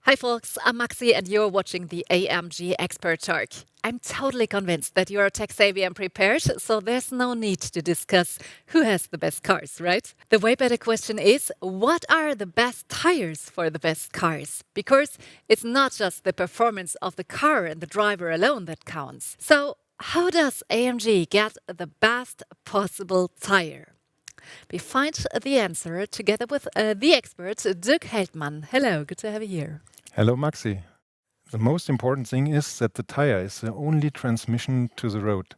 Hi folks, I'm Maxi and you're watching the AMG Expert Talk. I'm totally convinced that you're tech savvy and prepared, so there's no need to discuss who has the best cars, right? The way better question is, what are the best tires for the best cars? Because it's not just the performance of the car and the driver alone that counts. So how does AMG get the best possible tire? We find the answer together with the expert, Dirk Heldmann. Hello, good to have you here. Hello, Maxi. The most important thing is that the tire is the only transmission to the road.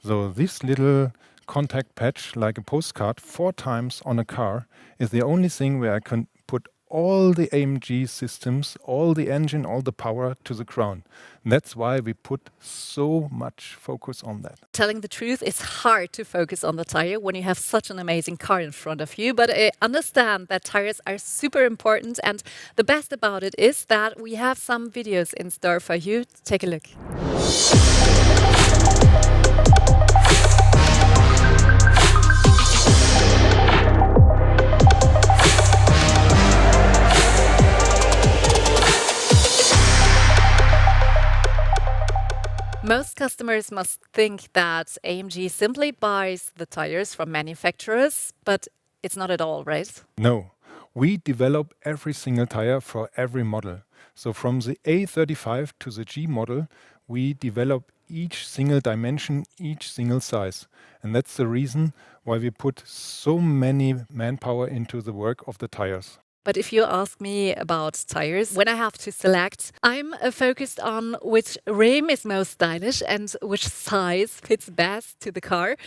So this little contact patch, like a postcard 4 times on a car, is the only thing where I can put all the AMG systems, all the engine, all the power to the ground. That's why we put so much focus on that. Telling the truth, it's hard to focus on the tire when you have such an amazing car in front of you, but I understand that tires are super important, and the best about it is that we have some videos in store for you. Take a look. Most customers must think that AMG simply buys the tires from manufacturers, but it's not at all, right? No, we develop every single tire for every model. So from the A35 to the G model, we develop each single dimension, each single size. And that's the reason why we put so many manpower into the work of the tires. But if you ask me about tires, when I have to select, I'm focused on which rim is most stylish and which size fits best to the car.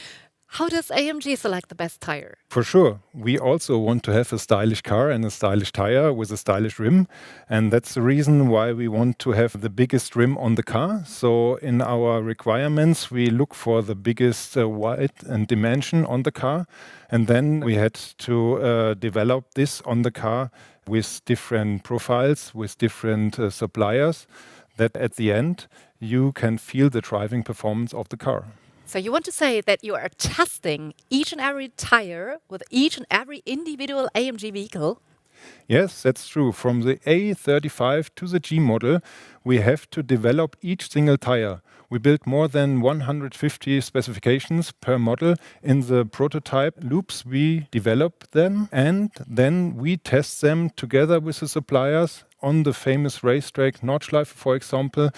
How does AMG select the best tire? For sure. We also want to have a stylish car and a stylish tire with a stylish rim. And that's the reason why we want to have the biggest rim on the car. So in our requirements, we look for the biggest width and dimension on the car. And then we had to develop this on the car with different profiles, with different suppliers, that at the end you can feel the driving performance of the car. So you want to say that you are testing each and every tire with each and every individual AMG vehicle? Yes, that's true. From the A35 to the G model, we have to develop each single tire. We built more than 150 specifications per model. In the prototype loops, we develop them and then we test them together with the suppliers on the famous racetrack Nordschleife, for example,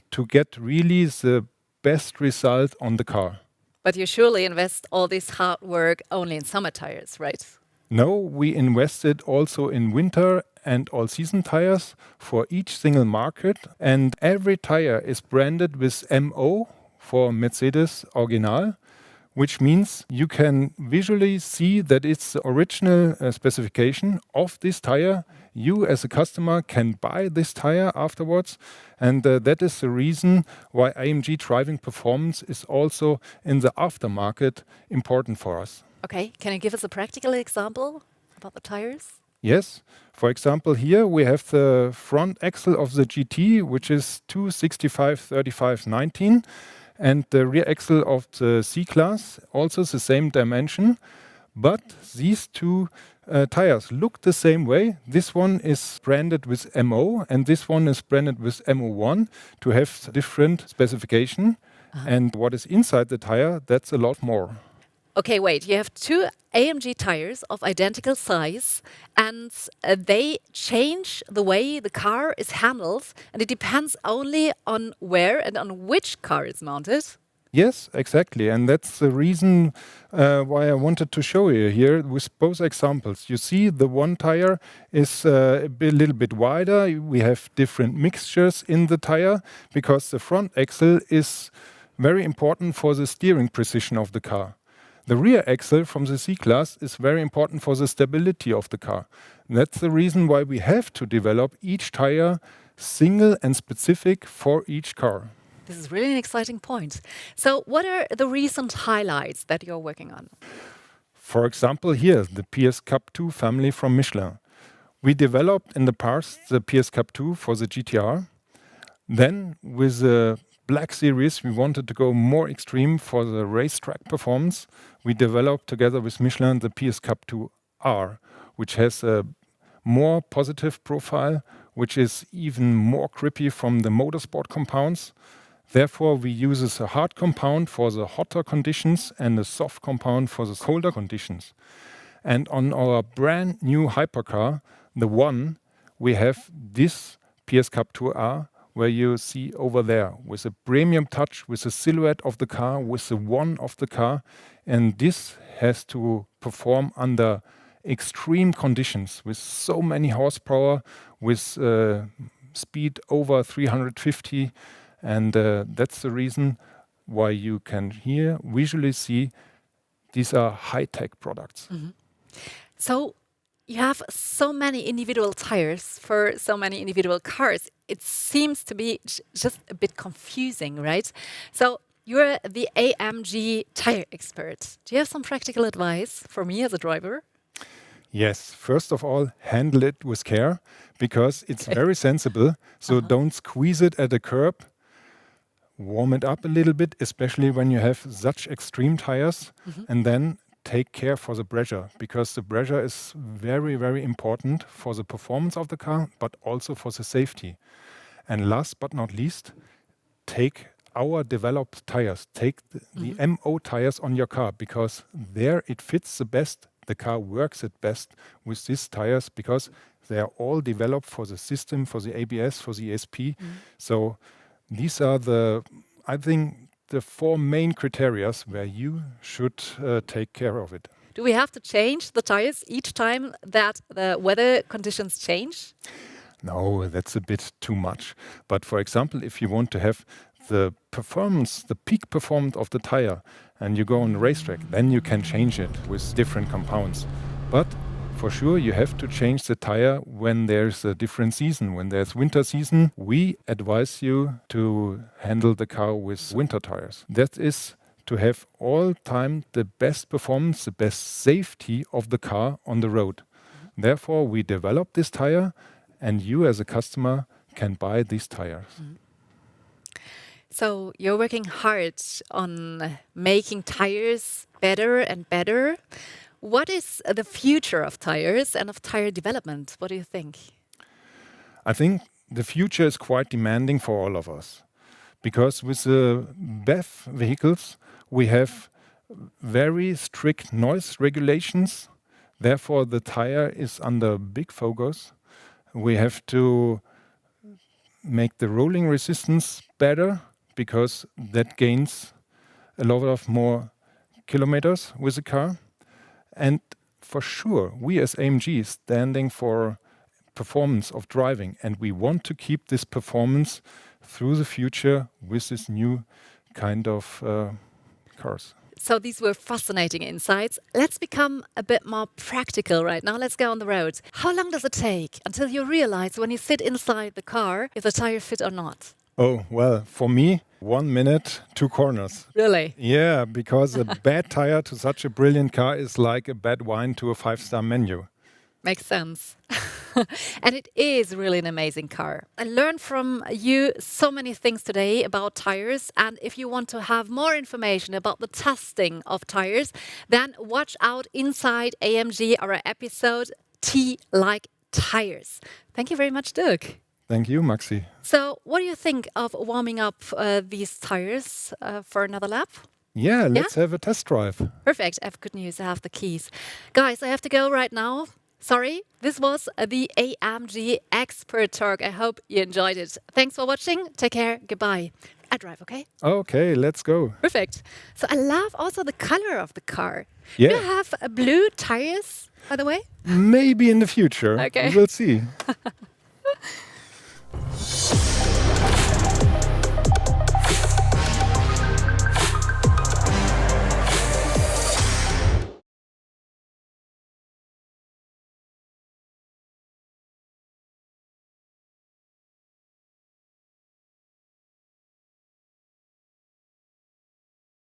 to get really the best result on the car. But you surely invest all this hard work only in summer tires, right? No, we invested also in winter and all-season tires for each single market. And every tire is branded with MO for Mercedes Original, which means you can visually see that it's the original specification of this tire. You as a customer can buy this tire afterwards, and that is the reason why AMG driving performance is also in the aftermarket important for us. Okay, can you give us a practical example about the tires? Yes, for example, here we have the front axle of the GT, which is 265/35/19, and the rear axle of the C-Class, also the same dimension, but these two tires look the same way. This one is branded with MO and this one is branded with MO1 to have different specification. And what is inside the tire, that's a lot more. Okay, wait, you have two AMG tires of identical size and they change the way the car is handled, and it depends only on where and on which car is mounted. Yes, exactly. And that's the reason why I wanted to show you here with both examples. You see the one tire is a little bit wider. We have different mixtures in the tire because the front axle is very important for the steering precision of the car. The rear axle from the C-Class is very important for the stability of the car. And that's the reason why we have to develop each tire single and specific for each car. This is really an exciting point. So what are the recent highlights that you're working on? For example, here, the PS Cup 2 family from Michelin. We developed in the past the PS Cup 2 for the GTR. Then with the Black Series, we wanted to go more extreme for the racetrack performance. We developed together with Michelin the PS Cup 2 R, which has a more positive profile which is even more grippy from the motorsport compounds. Therefore, we use a hard compound for the hotter conditions and a soft compound for the colder conditions. And on our brand new hypercar, the One, we have this PS Captur A, where you see over there, with a premium touch, with the silhouette of the car, with the One of the car. And this has to perform under extreme conditions, with so many horsepower, with speed over 350. And that's the reason why you can here visually see these are high-tech products. Mm-hmm. So you have so many individual tires for so many individual cars. It seems to be just a bit confusing, right? So you're the AMG tire expert. Do you have some practical advice for me as a driver? Yes, first of all, handle it with care, because it's very sensible. So don't squeeze it at a curb. Warm it up a little bit, especially when you have such extreme tires, and then take care for the pressure, because the pressure is very, very important for the performance of the car, but also for the safety. And last but not least, take our developed tires, take the MO tires on your car, because there it fits the best. The car works at best with these tires, because they are all developed for the system, for the ABS, for the ESP. So these are I think, the four main criteria where you should take care of it. Do we have to change the tires each time that the weather conditions change? No, that's a bit too much. But for example, if you want to have the performance, the peak performance of the tire, and you go on a racetrack, then you can change it with different compounds. But for sure, you have to change the tire when there's a different season. When there's winter season, we advise you to handle the car with winter tires. That is to have all time the best performance, the best safety of the car on the road. Therefore, we develop this tire, and you as a customer can buy these tires. So you're working hard on making tires better and better. What is the future of tires and of tire development? What do you think? I think the future is quite demanding for all of us, because with the BEV vehicles, we have very strict noise regulations. Therefore, the tire is under big focus. We have to make the rolling resistance better, because that gains a lot of more kilometers with the car. And for sure, we as AMG standing for performance of driving, and we want to keep this performance through the future with this new kind of cars. So these were fascinating insights. Let's become a bit more practical right now. Let's go on the road. How long does it take until you realize when you sit inside the car if the tire fit or not? Oh, well, for me, 1 minute, 2 corners. Really? Yeah, because a bad tire to such a brilliant car is like a bad wine to a 5-star menu. Makes sense. And it is really an amazing car. I learned from you so many things today about tires. And if you want to have more information about the testing of tires, then watch out inside AMG, our episode T like tires. Thank you very much, Dirk. Thank you, Maxi. So what do you think of warming up these tires for another lap? Yeah, let's have a test drive. Perfect. I have good news. I have the keys. Guys, I have to go right now. Sorry, this was the AMG Expert Talk. I hope you enjoyed it. Thanks for watching. Take care. Goodbye. I drive, okay? Okay, let's go. Perfect. So I love also the color of the car. Yeah. Do you have blue tires, by the way? Maybe in the future. Okay. We'll see.